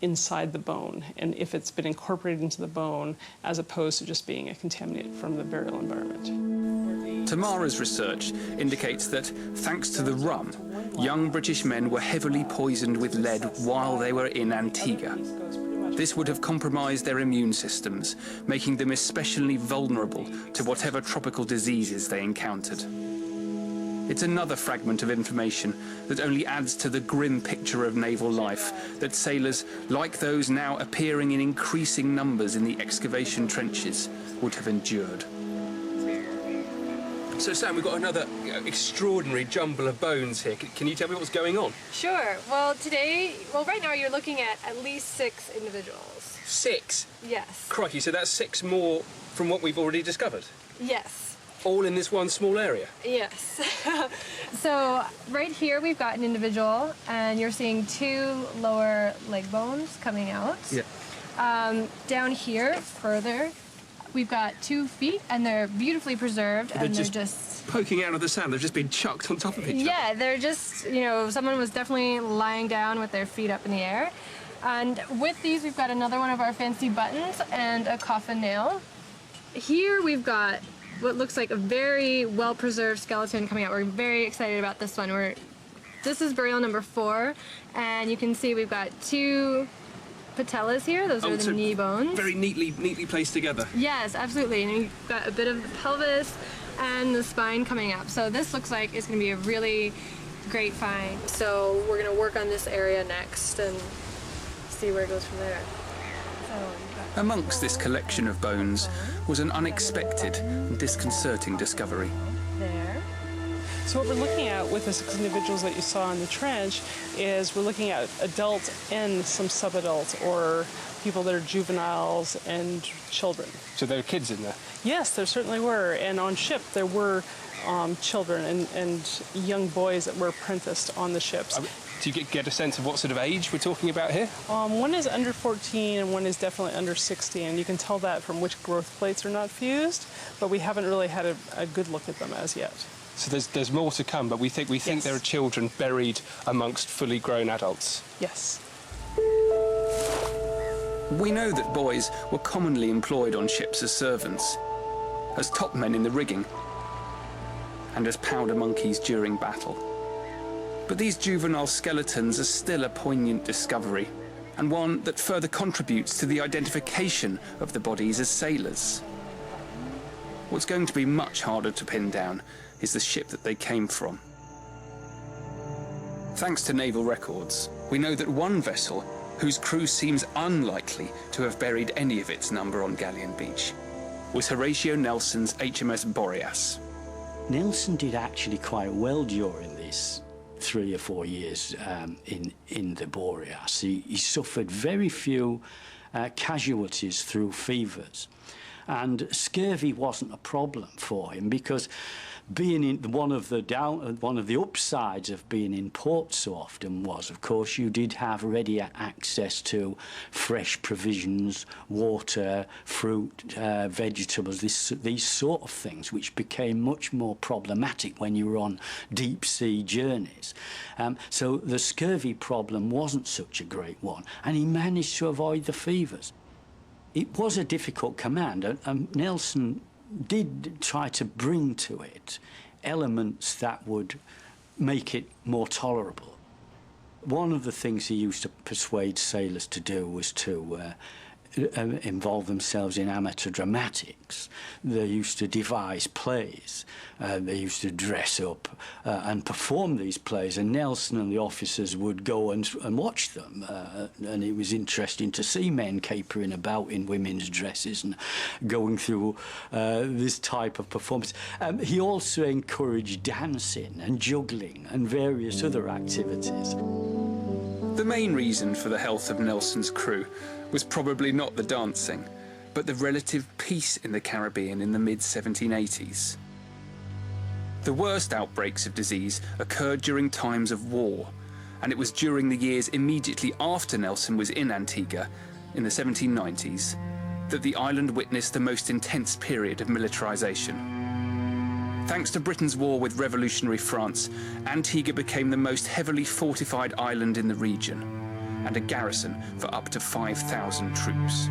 inside the bone, and if it's been incorporated into the bone as opposed to just being a contaminant from the burial environment. Tamara's research indicates that, thanks to the rum, young British men were heavily poisoned with lead while they were in Antigua. This would have compromised their immune systems, making them especially vulnerable to whatever tropical diseases they encountered. It's another fragment of information that only adds to the grim picture of naval life that sailors, like those now appearing in increasing numbers in the excavation trenches, would have endured. So, Sam, we've got another extraordinary jumble of bones here. Can you tell me what's going on? Sure. Well, right now you're looking at least 6 individuals. 6? Yes. Crikey, so that's 6 more from what we've already discovered? Yes. All in this one small area? Yes. So right here we've got an individual, and you're seeing 2 lower leg bones coming out. Yeah. Down here, further, we've got 2 feet, and they're beautifully preserved, and they're just poking out of the sand. They've just been chucked on top of each other. Yeah, they're just, someone was definitely lying down with their feet up in the air. And with these, we've got another one of our fancy buttons and a coffin nail. Here we've got what looks like a very well-preserved skeleton coming out. We're very excited about this one. This is burial number 4, and you can see we've got 2 patellas here. Those are the knee bones. Very neatly placed together. Yes, absolutely. And we've got a bit of the pelvis and the spine coming up. So this looks like it's going to be a really great find. So we're going to work on this area next and see where it goes from there. Amongst this collection of bones was an unexpected and disconcerting discovery. There. So what we're looking at with the 6 individuals that you saw in the trench is we're looking at adult and some subadult, or people that are juveniles and children. So there are kids in there? Yes, there certainly were. And on ship there were children and young boys that were apprenticed on the ships. Do you get a sense of what sort of age we're talking about here? One is under 14 and one is definitely under 16. And you can tell that from which growth plates are not fused, but we haven't really had a good look at them as yet. So there's more to come, but we think Yes. there are children buried amongst fully grown adults. Yes. We know that boys were commonly employed on ships as servants, as top men in the rigging, and as powder monkeys during battle. But these juvenile skeletons are still a poignant discovery, and one that further contributes to the identification of the bodies as sailors. What's going to be much harder to pin down is the ship that they came from. Thanks to naval records, we know that one vessel, whose crew seems unlikely to have buried any of its number on Galleon Beach, was Horatio Nelson's HMS Boreas. Nelson did actually quite well during this 3 or 4 years in the Boreas. He suffered very few casualties through fevers, and scurvy wasn't a problem for him, because being in one of the upsides of being in port so often was, of course, you did have ready access to fresh provisions, water, fruit, vegetables, these sort of things, which became much more problematic when you were on deep sea journeys. So the scurvy problem wasn't such a great one, and he managed to avoid the fevers. It was a difficult command, and Nelson did try to bring to it elements that would make it more tolerable. One of the things he used to persuade sailors to do was to involve themselves in amateur dramatics. They used to devise plays. They used to dress up and perform these plays, and Nelson and the officers would go and watch them. And it was interesting to see men capering about in women's dresses and going through this type of performance. He also encouraged dancing and juggling and various other activities. The main reason for the health of Nelson's crew was probably not the dancing, but the relative peace in the Caribbean in the mid-1780s. The worst outbreaks of disease occurred during times of war, and it was during the years immediately after Nelson was in Antigua, in the 1790s, that the island witnessed the most intense period of militarization. Thanks to Britain's war with revolutionary France, Antigua became the most heavily fortified island in the region, and a garrison for up to 5,000 troops.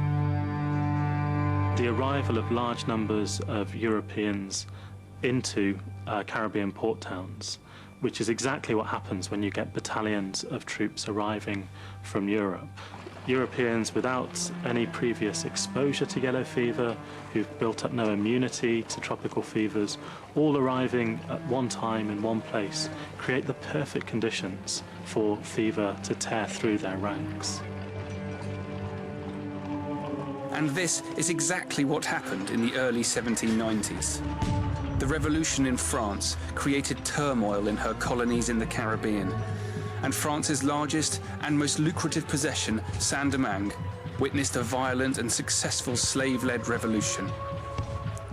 The arrival of large numbers of Europeans into Caribbean port towns, which is exactly what happens when you get battalions of troops arriving from Europe. Europeans without any previous exposure to yellow fever, who've built up no immunity to tropical fevers, all arriving at one time in one place, create the perfect conditions for fever to tear through their ranks. And this is exactly what happened in the early 1790s. The revolution in France created turmoil in her colonies in the Caribbean, and France's largest and most lucrative possession, Saint-Domingue, witnessed a violent and successful slave-led revolution.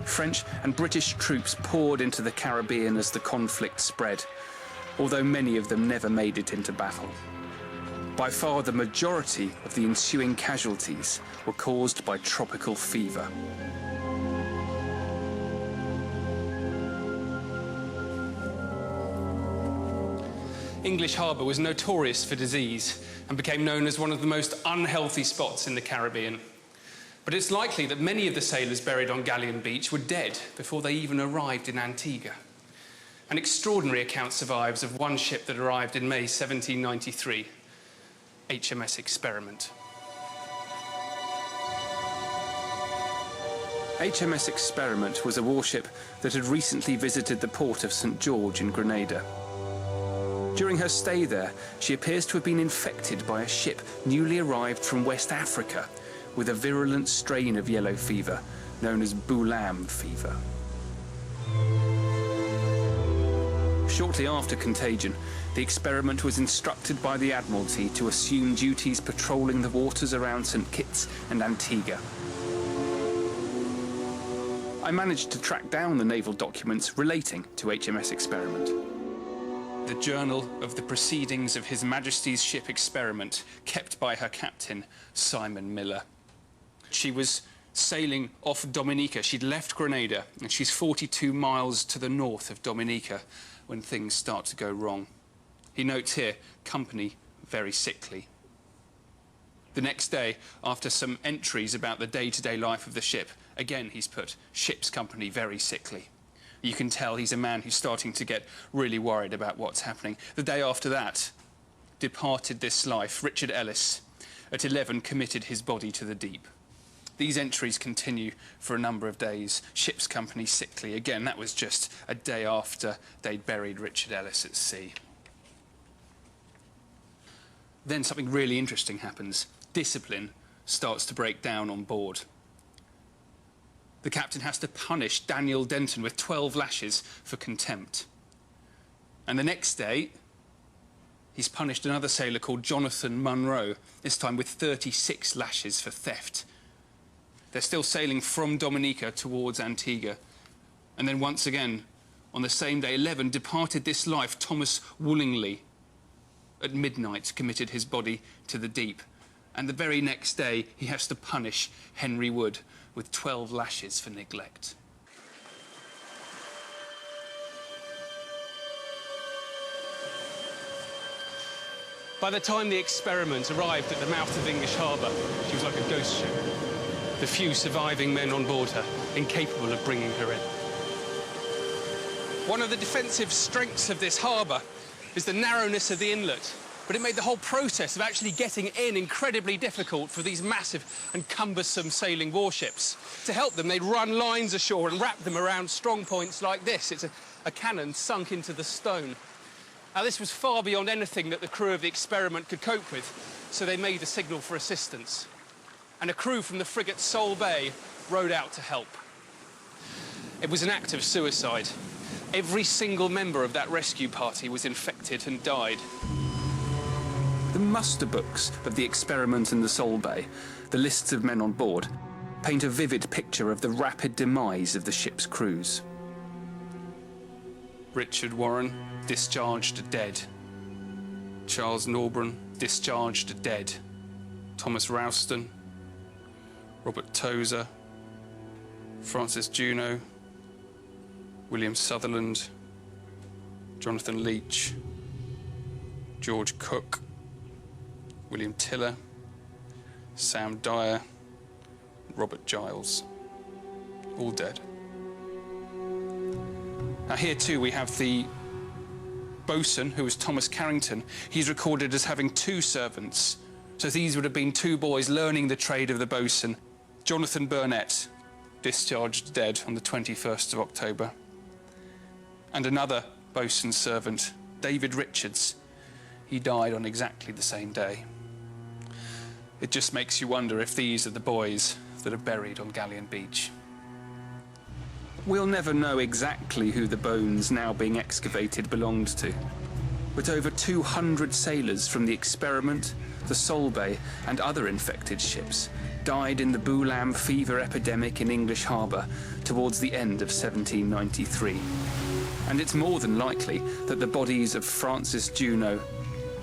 French and British troops poured into the Caribbean as the conflict spread, although many of them never made it into battle. By far the majority of the ensuing casualties were caused by tropical fever. English Harbour was notorious for disease and became known as one of the most unhealthy spots in the Caribbean. But it's likely that many of the sailors buried on Galleon Beach were dead before they even arrived in Antigua. An extraordinary account survives of one ship that arrived in May 1793, HMS Experiment. HMS Experiment was a warship that had recently visited the port of St. George in Grenada. During her stay there, she appears to have been infected by a ship newly arrived from West Africa with a virulent strain of yellow fever known as Boulam fever. Shortly after contagion, the Experiment was instructed by the Admiralty to assume duties patrolling the waters around St. Kitts and Antigua. I managed to track down the naval documents relating to HMS Experiment. The journal of the proceedings of His Majesty's ship Experiment, kept by her captain, Simon Miller. She was sailing off Dominica. She'd left Grenada, and she's 42 miles to the north of Dominica when things start to go wrong. He notes here, company very sickly. The next day, after some entries about the day-to-day life of the ship, again he's put, ship's company very sickly. You can tell he's a man who's starting to get really worried about what's happening. The day after that, departed this life, Richard Ellis, at 11 committed his body to the deep. These entries continue for a number of days. Ship's company sickly. Again, that was just a day after they'd buried Richard Ellis at sea. Then something really interesting happens. Discipline starts to break down on board. The captain has to punish Daniel Denton with 12 lashes for contempt. And the next day, he's punished another sailor called Jonathan Munro, this time with 36 lashes for theft. They're still sailing from Dominica towards Antigua. And then once again, on the same day, 11, departed this life, Thomas Wollingly. At midnight, committed his body to the deep. And the very next day, he has to punish Henry Wood with 12 lashes for neglect. By the time the Experiment arrived at the mouth of English Harbour, she was like a ghost ship. The few surviving men on board her, incapable of bringing her in. One of the defensive strengths of this harbour is the narrowness of the inlet. but it made the whole process of actually getting in incredibly difficult for these massive and cumbersome sailing warships. To help them, they'd run lines ashore and wrap them around strong points like this. It's a cannon sunk into the stone. Now, this was far beyond anything that the crew of the Experiment could cope with, so they made a signal for assistance. And a crew from the frigate Sol Bay rowed out to help. It was an act of suicide. Every single member of that rescue party was infected and died. The muster books of the Experiment and the Sol Bay, the lists of men on board, paint a vivid picture of the rapid demise of the ship's crews. Richard Warren, discharged dead. Charles Norburn, discharged dead. Thomas Ralston, Robert Tozer, Francis Juno, William Sutherland, Jonathan Leach, George Cook, William Tiller, Sam Dyer, Robert Giles, all dead. Now here too we have the boatswain, who was Thomas Carrington. He's recorded as having 2 servants. So these would have been 2 boys learning the trade of the boatswain. Jonathan Burnett, discharged dead on the 21st of October. And another boatswain's servant, David Richards. He died on exactly the same day. It just makes you wonder if these are the boys that are buried on Galleon Beach. We'll never know exactly who the bones now being excavated belonged to, but over 200 sailors from the Experiment, the Sol Bay, and other infected ships died in the Boulam fever epidemic in English Harbour towards the end of 1793. And it's more than likely that the bodies of Francis Juno,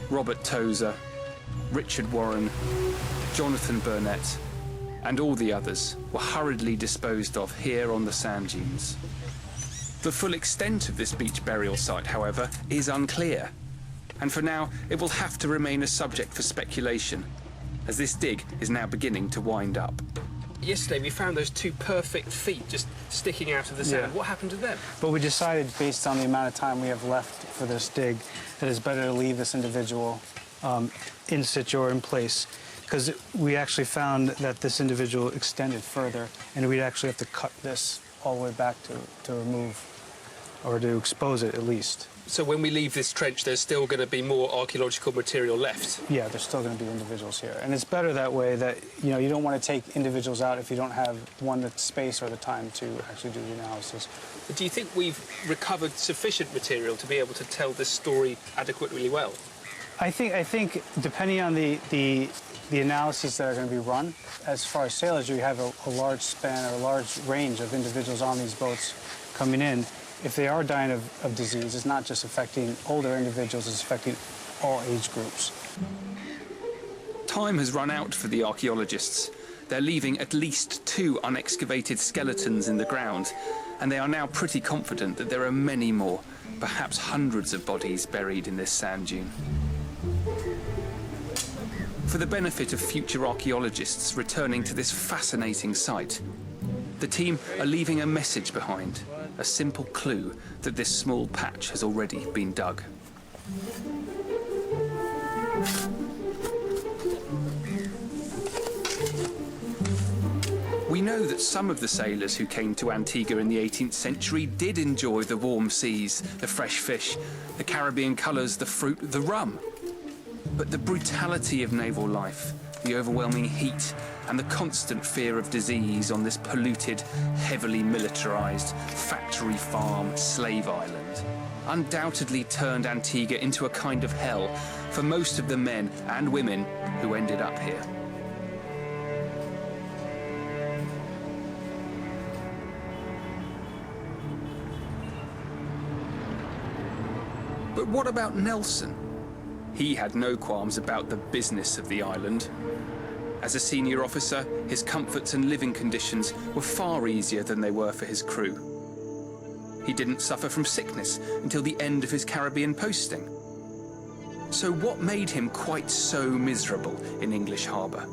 Robert Tozer, Richard Warren, Jonathan Burnett, and all the others were hurriedly disposed of here on the sand dunes. The full extent of this beach burial site, however, is unclear, and for now it will have to remain a subject for speculation, as this dig is now beginning to wind up. Yesterday we found those 2 perfect feet just sticking out of the sand. Yeah. What happened to them? But we decided, based on the amount of time we have left for this dig, that it's better to leave this individual in situ or in place, because we actually found that this individual extended further, and we'd actually have to cut this all the way back to remove, or to expose it at least. So when we leave this trench, there's still going to be more archaeological material left? Yeah, there's still going to be individuals here. And it's better that way, that, you know, you don't want to take individuals out if you don't have, the space or the time to actually do the analysis. But do you think we've recovered sufficient material to be able to tell this story adequately well? I think depending on the analysis that are going to be run, as far as sailors, you have a large span or a large range of individuals on these boats coming in. If they are dying of disease, it's not just affecting older individuals, it's affecting all age groups. Time has run out for the archaeologists. They're leaving at least 2 unexcavated skeletons in the ground, and they are now pretty confident that there are many more, perhaps hundreds of bodies buried in this sand dune. For the benefit of future archaeologists returning to this fascinating site, the team are leaving a message behind, a simple clue that this small patch has already been dug. We know that some of the sailors who came to Antigua in the 18th century did enjoy the warm seas, the fresh fish, the Caribbean colours, the fruit, the rum. But the brutality of naval life, the overwhelming heat, and the constant fear of disease on this polluted, heavily militarised, factory farm slave island undoubtedly turned Antigua into a kind of hell for most of the men and women who ended up here. But what about Nelson? He had no qualms about the business of the island. As a senior officer, his comforts and living conditions were far easier than they were for his crew. He didn't suffer from sickness until the end of his Caribbean posting. So what made him quite so miserable in English Harbour?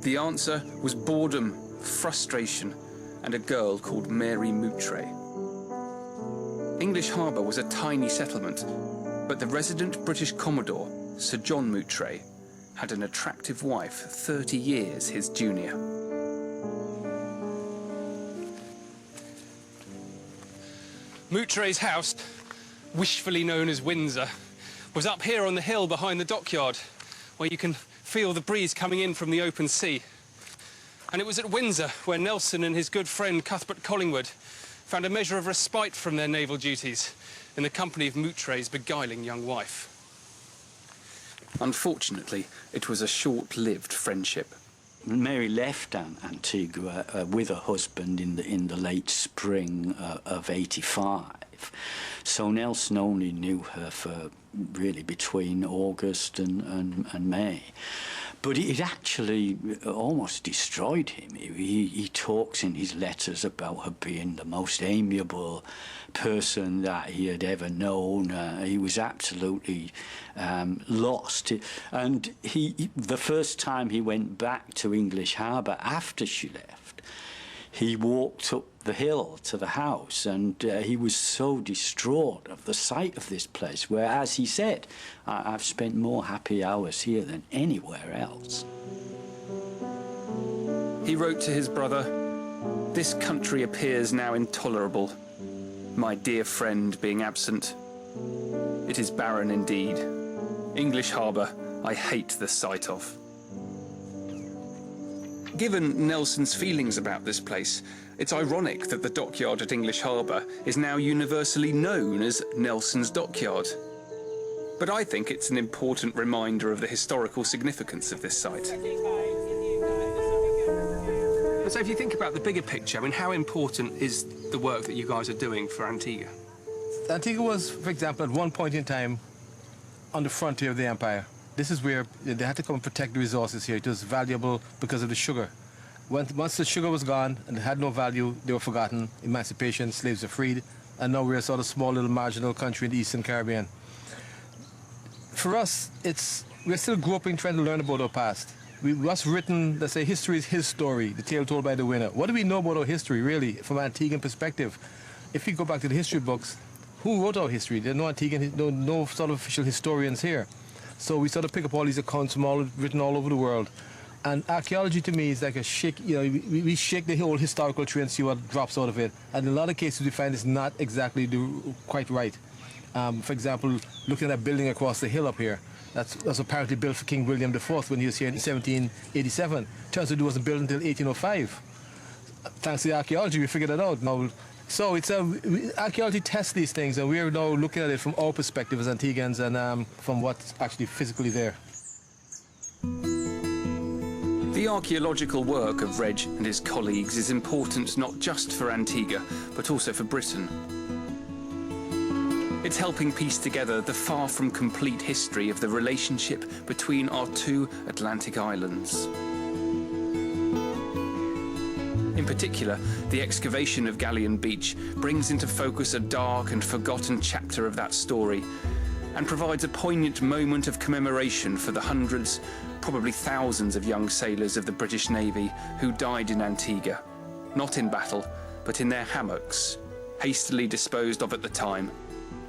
The answer was boredom, frustration, and a girl called Mary Moutre. English Harbour was a tiny settlement, but the resident British Commodore, Sir John Moutray, had an attractive wife 30 years his junior. Moutray's house, wishfully known as Windsor, was up here on the hill behind the dockyard, where you can feel the breeze coming in from the open sea. And it was at Windsor where Nelson and his good friend Cuthbert Collingwood found a measure of respite from their naval duties in the company of Moutray's beguiling young wife. Unfortunately, it was a short-lived friendship. Mary left Antigua with her husband in the late spring of '85. So Nelson only knew her for really between August and May. But it actually almost destroyed him. He talks in his letters about her being the most amiable person that he had ever known. He was absolutely lost. And the first time he went back to English Harbour after she left, he walked up the hill to the house, and he was so distraught of the sight of this place, where, as he said, I've spent more happy hours here than anywhere else. He wrote to his brother, "This country appears now intolerable, my dear friend being absent. It is barren indeed. English Harbour I hate the sight of." Given Nelson's feelings about this place, it's ironic that the dockyard at English Harbour is now universally known as Nelson's Dockyard. But I think it's an important reminder of the historical significance of this site. So if you think about the bigger picture, I mean, how important is the work that you guys are doing for Antigua? Antigua was, for example, at one point in time on the frontier of the empire. This is where they had to come and protect the resources here. It was valuable because of the sugar. Once the sugar was gone and it had no value, they were forgotten. Emancipation, slaves were freed, and now we're a sort of small little marginal country in the Eastern Caribbean. For us, we're still groping, trying to learn about our past. What's written, let's say, history is his story, the tale told by the winner. What do we know about our history, really, from an Antiguan perspective? If we go back to the history books, who wrote our history? There are no Antiguan, no sort of official historians here. So we sort of pick up all these accounts from written all over the world. And archaeology to me is like a shake, we shake the whole historical tree and see what drops out of it. And in a lot of cases we find it's not exactly quite right. For example, looking at that building across the hill up here, that's apparently built for King William IV when he was here in 1787. Turns out it wasn't built until 1805. Thanks to the archaeology, we figured it out now. So archaeology tests these things, and we're now looking at it from our perspective as Antiguans and from what's actually physically there. The archaeological work of Reg and his colleagues is important not just for Antigua, but also for Britain. It's helping piece together the far from complete history of the relationship between our two Atlantic islands. In particular, the excavation of Galleon Beach brings into focus a dark and forgotten chapter of that story and provides a poignant moment of commemoration for the hundreds, probably thousands of young sailors of the British Navy who died in Antigua, not in battle, but in their hammocks, hastily disposed of at the time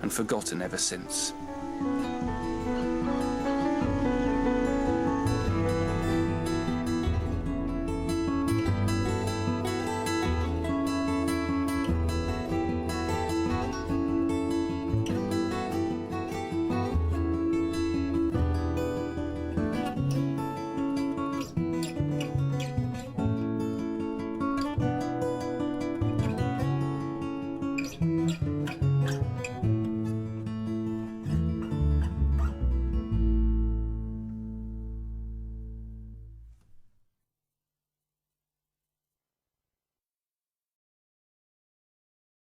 and forgotten ever since.